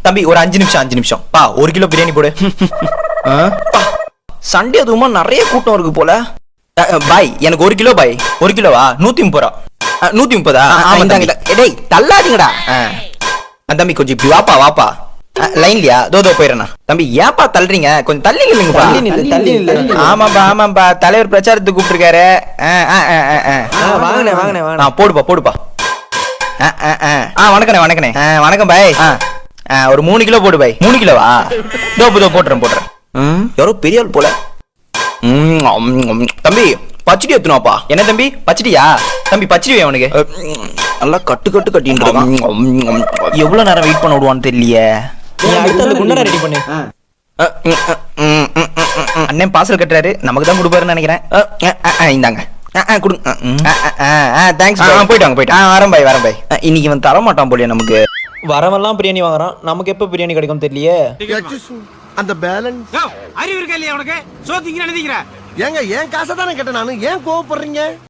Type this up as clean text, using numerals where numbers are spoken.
தம்பி ஒரு 5 நிமிஷம் பா 1 கிலோ பிரியாணி போடு. சண்டே அதுவுமா நிறைய கூட்டம் இருக்கு போல. பாய் எனக்கு 1 கிலோ பாய். 1 கிலோவா 130 ரூபா. 130? டேய் தள்ளாதீங்கடா. தம்பி கொஞ்சம் இப்படி வாப்பா லைன்லயா தோ போயிடறேன் தம்பி. ஏன்பா தள்ளுறீங்க? கொஞ்சம் தள்ளி இல்லைங்கப்பா. ஆமாப்பா தலைவர் பிரச்சாரத்துக்கு கூப்பிட்டுருக்காரு. போடுப்பா. வணக்கண்ணே. வணக்கம் பாய். ஒரு 3 கிலோ போடு பாய். 3 கிலோவா? தோ போட்டுறேன். யாரோ பெரிய ஆள் போல. தம்பி பச்சடி எத்தனாப்பா? என்ன தம்பி பச்சடியா? தம்பி பச்சடி அவனுக்கு நல்லா கட்டு கட்டிட்டு இருக்கான். எவ்வளவு நேரம் வெயிட் பண்ண விடுவான்னு தெரியலையே. ரெடி பண்ணு. அண்ணன் பார்சல் கட்டுறாரு, நமக்கு தான் கொடுப்பாருன்னு நினைக்கிறேன். இந்தாங்க கொடுங்க. தேங்க்ஸ். போயிட்டு வரேன் பாய். இன்னைக்கு இவன் தர மாட்டான் போலியா நமக்கு. வரவெல்லாம் பிரியாணி வாங்குறான், நமக்கு எப்ப பிரியாணி கிடைக்கும் தெரியலையே. அந்த பேலன்ஸ் அறிவு இருக்கா இல்லையா உனக்கு? சோத்திங்க நினைக்கிறேன். ஏங்க ஏன் காசை தானே கேட்டேன் நானு, ஏன் கோவப்படுறீங்க?